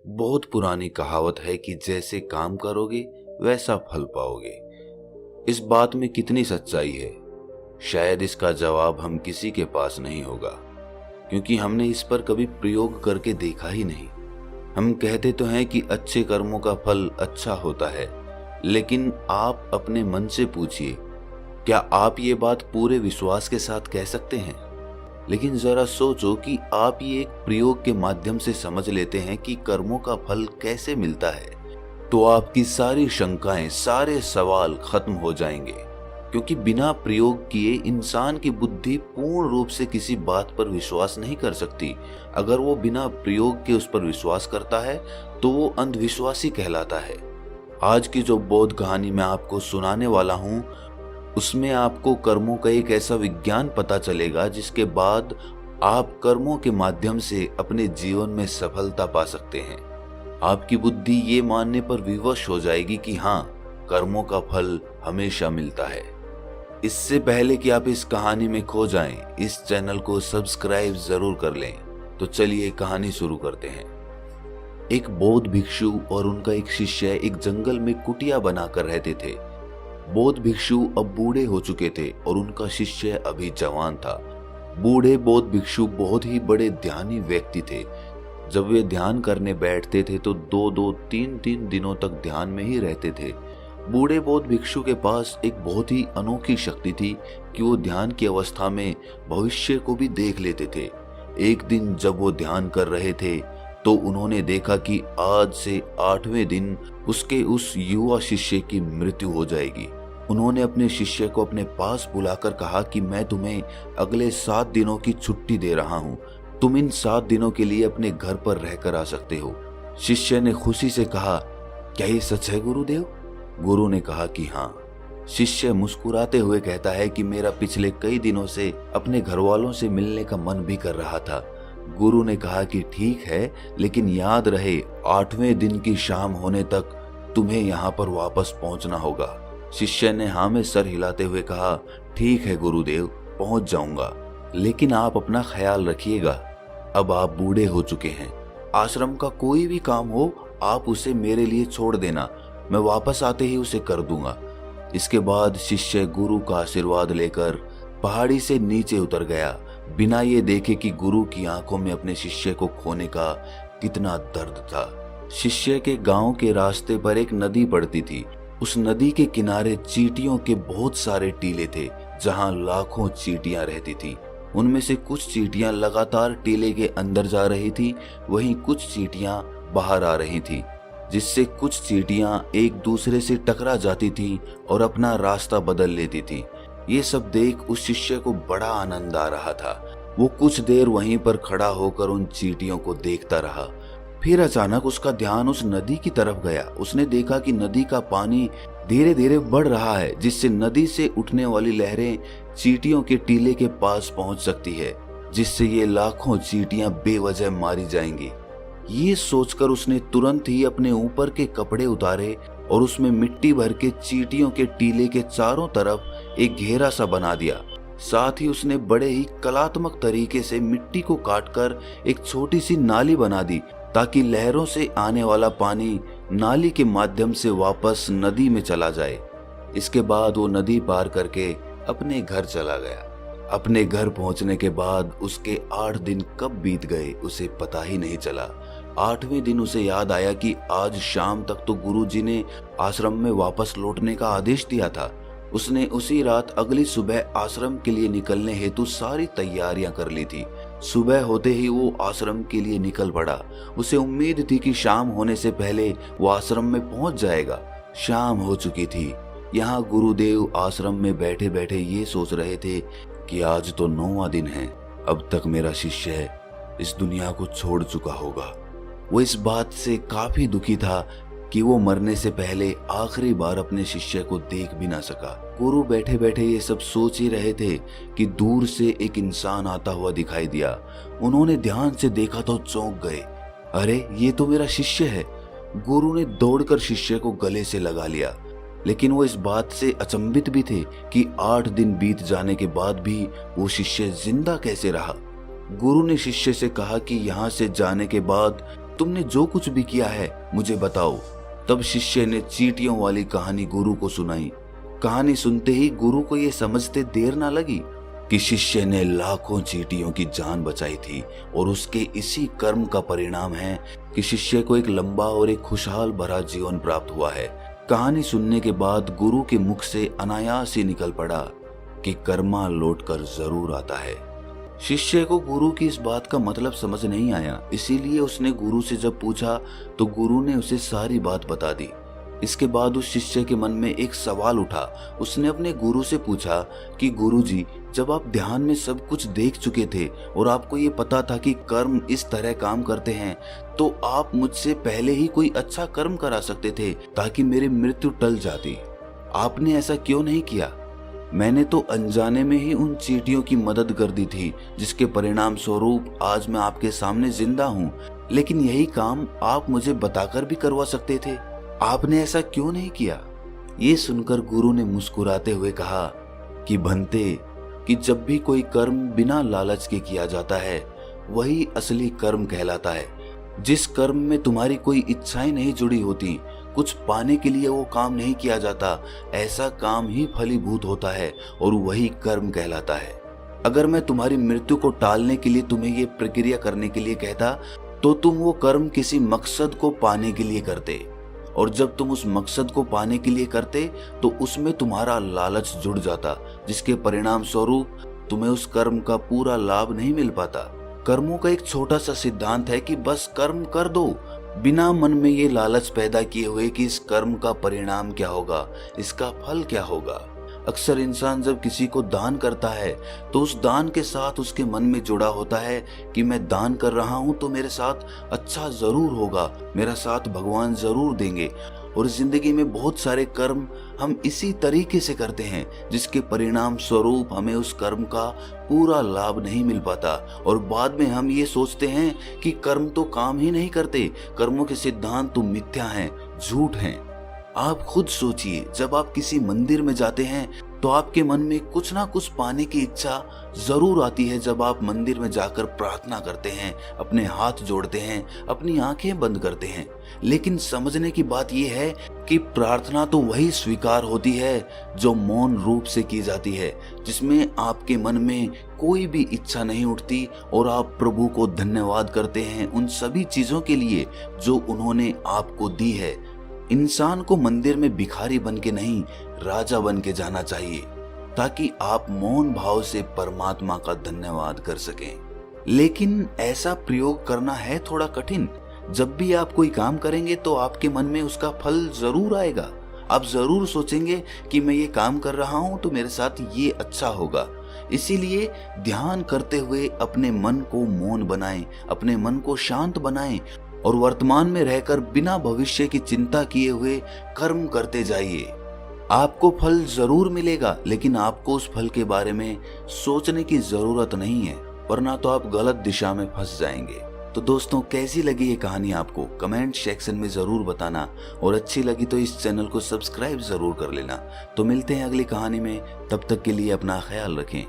बहुत पुरानी कहावत है कि जैसे काम करोगे वैसा फल पाओगे। इस बात में कितनी सच्चाई है, शायद इसका जवाब हम किसी के पास नहीं होगा, क्योंकि हमने इस पर कभी प्रयोग करके देखा ही नहीं। हम कहते तो हैं कि अच्छे कर्मों का फल अच्छा होता है, लेकिन आप अपने मन से पूछिए, क्या आप ये बात पूरे विश्वास के साथ कह सकते हैं? लेकिन जरा सोचो कि आप ये एक प्रयोग के माध्यम से समझ लेते हैं कि कर्मों का फल कैसे मिलता है, तो आपकी सारी शंकाएं, सारे सवाल खत्म हो जाएंगे। क्योंकि बिना प्रयोग किए इंसान की बुद्धि पूर्ण रूप से किसी बात पर विश्वास नहीं कर सकती। अगर वो बिना प्रयोग के उस पर विश्वास करता है तो वो अंधविश्वासी कहलाता है। आज की जो बोध कहानी मैं आपको सुनाने वाला हूँ, उसमें आपको कर्मों का एक ऐसा विज्ञान पता चलेगा जिसके बाद आप कर्मों के माध्यम से अपने जीवन में सफलता पा सकते हैं। आपकी बुद्धि ये मानने पर विवश हो जाएगी कि हाँ, कर्मों का फल हमेशा मिलता है। इससे पहले कि आप इस कहानी में खो जाएं, इस चैनल को सब्सक्राइब जरूर कर लें। तो चलिए कहानी शुरू करते हैं। एक बौद्ध भिक्षु और उनका एक शिष्य एक जंगल में कुटिया बनाकर रहते थे। बौद्ध भिक्षु अब बूढ़े हो चुके थे और उनका शिष्य अभी जवान था। बूढ़े बौद्ध भिक्षु बहुत ही बड़े ध्यानी व्यक्ति थे। जब वे ध्यान करने बैठते थे तो 2-3 दिनों तक ध्यान में ही रहते थे। बूढ़े बौद्ध भिक्षु के पास एक बहुत ही अनोखी शक्ति थी कि वो ध्यान की अवस्था में भविष्य को भी देख लेते थे। एक दिन जब वो ध्यान कर रहे थे तो उन्होंने देखा कि आज से 8वें दिन उसके उस युवा शिष्य की मृत्यु हो जाएगी। उन्होंने अपने शिष्य को अपने पास बुलाकर कहा कि मैं तुम्हें अगले 7 दिनों की छुट्टी दे रहा हूँ। तुम इन 7 दिनों के लिए अपने घर पर रहकर आ सकते हो। शिष्य ने खुशी से कहा, क्या ये सच है गुरुदेव? गुरु ने कहा कि हाँ। शिष्य मुस्कुराते हुए कहता है कि मेरा पिछले कई दिनों से अपने घर वालों से मिलने का मन भी कर रहा था। गुरु ने कहा कि ठीक है, लेकिन याद रहे 8वें दिन की शाम होने तक तुम्हें यहाँ पर वापस पहुंचना होगा। शिष्य ने हाँ में सर हिलाते हुए कहा, ठीक है गुरुदेव, पहुंच जाऊंगा, लेकिन आप अपना ख्याल रखिएगा। अब आप बूढ़े हो चुके हैं। आश्रम का कोई भी काम हो आप उसे मेरे लिए छोड़ देना, मैं वापस आते ही उसे कर दूंगा। इसके बाद शिष्य गुरु का आशीर्वाद लेकर पहाड़ी से नीचे उतर गया, बिना ये देखे कि गुरु की आंखों में अपने शिष्य को खोने का कितना दर्द था। शिष्य के गांव के रास्ते पर एक नदी पड़ती थी। उस नदी के किनारे चींटियों के बहुत सारे टीले थे, जहां लाखों चींटियां रहती थी। उनमें से कुछ चींटियां लगातार टीले के अंदर जा रही थी, वहीं कुछ चींटियां बाहर आ रही थी, जिससे कुछ चींटियां एक दूसरे से टकरा जाती थी और अपना रास्ता बदल लेती थी। ये सब देख उस शिष्य को बड़ा आनंद आ रहा था। वो कुछ देर वहीं पर खड़ा होकर उन चींटियों को देखता रहा। फिर अचानक उसका ध्यान उस नदी की तरफ गया। उसने देखा कि नदी का पानी धीरे धीरे बढ़ रहा है, जिससे नदी से उठने वाली लहरें चींटियों के टीले के पास पहुंच सकती है, जिससे ये लाखों चींटियां बेवजह मारी जाएंगी। ये सोचकर उसने तुरंत ही अपने ऊपर के कपड़े उतारे और उसमें मिट्टी भर के चींटियों के टीले के चारों तरफ एक घेरा सा बना दिया। साथ ही उसने बड़े ही कलात्मक तरीके से मिट्टी को काटकर एक छोटी सी नाली बना दी, ताकि लहरों से आने वाला पानी नाली के माध्यम से वापस नदी में चला जाए। इसके बाद वो नदी पार करके अपने घर चला गया। अपने घर पहुंचने के बाद उसके 8 दिन कब बीत गए उसे पता ही नहीं चला। 8वें दिन उसे याद आया कि आज शाम तक तो गुरुजी ने आश्रम में वापस लौटने का आदेश दिया था। उसने उसी रात अगली सुबह आश्रम के लिए निकलने हेतु सारी तैयारियां कर ली थी। सुबह होते ही वो आश्रम के लिए निकल पड़ा। उसे उम्मीद थी कि शाम होने से पहले वो आश्रम में पहुंच जाएगा। शाम हो चुकी थी। यहाँ गुरुदेव आश्रम में बैठे बैठे ये सोच रहे थे कि आज तो 9वां दिन है, अब तक मेरा शिष्य इस दुनिया को छोड़ चुका होगा। वो इस बात से काफी दुखी था कि वो मरने से पहले आखिरी बार अपने शिष्य को देख भी ना सका। गुरु बैठे बैठे ये सब सोच ही रहे थे कि दूर से एक इंसान आता हुआ दिखाई दिया। उन्होंने ध्यान से देखा तो चौंक गए, अरे ये तो मेरा शिष्य है। गुरु ने दौड़कर शिष्य को गले से लगा लिया, लेकिन वो इस बात से अचंभित भी थे कि 8 दिन बीत जाने के बाद भी वो शिष्य जिंदा कैसे रहा। गुरु ने शिष्य से कहा कि यहाँ से जाने के बाद तुमने जो कुछ भी किया है मुझे बताओ। तब शिष्य ने चींटियों वाली कहानी गुरु को सुनाई। कहानी सुनते ही गुरु को ये समझते देर ना लगी कि शिष्य ने लाखों चींटियों की जान बचाई थी और उसके इसी कर्म का परिणाम है कि शिष्य को एक लंबा और एक खुशहाल भरा जीवन प्राप्त हुआ है। कहानी सुनने के बाद गुरु के मुख से अनायास ही निकल पड़ा कि कर्मा लौटकर जरूर आता है। शिष्य को गुरु की इस बात का मतलब समझ नहीं आया, इसीलिए उसने गुरु से जब पूछा तो गुरु ने उसे सारी बात बता दी। इसके बाद उस शिष्य के मन में एक सवाल उठा। उसने अपने गुरु से पूछा कि गुरुजी, जब आप ध्यान में सब कुछ देख चुके थे और आपको ये पता था कि कर्म इस तरह काम करते हैं, तो आप मुझसे पहले ही कोई अच्छा कर्म करा सकते थे ताकि मेरी मृत्यु टल जाती। आपने ऐसा क्यों नहीं किया? मैंने तो अनजाने में ही उन चींटियों की मदद कर दी थी, जिसके परिणाम स्वरूप आज मैं आपके सामने जिंदा हूँ। लेकिन यही काम आप मुझे बताकर भी करवा सकते थे, आपने ऐसा क्यों नहीं किया? ये सुनकर गुरु ने मुस्कुराते हुए कहा कि भंते, कि जब भी कोई कर्म बिना लालच के किया जाता है वही असली कर्म कहलाता है। जिस कर्म में तुम्हारी कोई इच्छाएं नहीं जुड़ी होती, कुछ पाने के लिए वो काम नहीं किया जाता, ऐसा काम ही फलीभूत होता है और वही कर्म कहलाता है। अगर मैं तुम्हारी मृत्यु को टालने के लिए तुम्हें ये प्रक्रिया करने के लिए कहता तो तुम वो कर्म किसी मकसद को पाने के लिए करते, और जब तुम उस मकसद को पाने के लिए करते तो उसमें तुम्हारा लालच जुड़ जाता, जिसके परिणाम स्वरूप तुम्हें उस कर्म का पूरा लाभ नहीं मिल पाता। कर्मों का एक छोटा सा सिद्धांत है कि बस कर्म कर दो, बिना मन में ये लालच पैदा किए हुए कि इस कर्म का परिणाम क्या होगा, इसका फल क्या होगा। अक्सर इंसान जब किसी को दान करता है तो उस दान के साथ उसके मन में जुड़ा होता है कि मैं दान कर रहा हूं तो मेरे साथ अच्छा जरूर होगा, मेरा साथ भगवान जरूर देंगे। और जिंदगी में बहुत सारे कर्म हम इसी तरीके से करते हैं, जिसके परिणाम स्वरूप हमें उस कर्म का पूरा लाभ नहीं मिल पाता, और बाद में हम ये सोचते हैं कि कर्म तो काम ही नहीं करते, कर्मों के सिद्धांत तो मिथ्या हैं, झूठ हैं। आप खुद सोचिए, जब आप किसी मंदिर में जाते हैं तो आपके मन में कुछ ना कुछ पाने की इच्छा जरूर आती है। जब आप मंदिर में जाकर प्रार्थना करते हैं, अपने हाथ जोड़ते हैं, अपनी आंखें बंद करते हैं, लेकिन समझने की बात यह है कि प्रार्थना तो वही स्वीकार होती है जो मौन रूप से की जाती है, जिसमें आपके मन में कोई भी इच्छा नहीं उठती और आप प्रभु को धन्यवाद करते हैं उन सभी चीजों के लिए जो उन्होंने आपको दी है। इंसान को मंदिर में भिखारी बन के नहीं, राजा बन के जाना चाहिए, ताकि आप मौन भाव से परमात्मा का धन्यवाद कर सकें। लेकिन ऐसा प्रयोग करना है थोड़ा कठिन। जब भी आप कोई काम करेंगे तो आपके मन में उसका फल जरूर आएगा। आप जरूर सोचेंगे कि मैं ये काम कर रहा हूं तो मेरे साथ ये अच्छा होगा। इसीलिए ध्यान करते हुए अपने मन को मौन बनाएं, अपने मन को शांत बनाएं और वर्तमान में रहकर बिना भविष्य की चिंता किए हुए कर्म करते जाइए। आपको फल जरूर मिलेगा, लेकिन आपको उस फल के बारे में सोचने की जरूरत नहीं है, वरना तो आप गलत दिशा में फंस जाएंगे। तो दोस्तों, कैसी लगी ये कहानी आपको कमेंट सेक्शन में जरूर बताना, और अच्छी लगी तो इस चैनल को सब्सक्राइब जरूर कर लेना। तो मिलते हैं अगली कहानी में, तब तक के लिए अपना ख्याल रखें।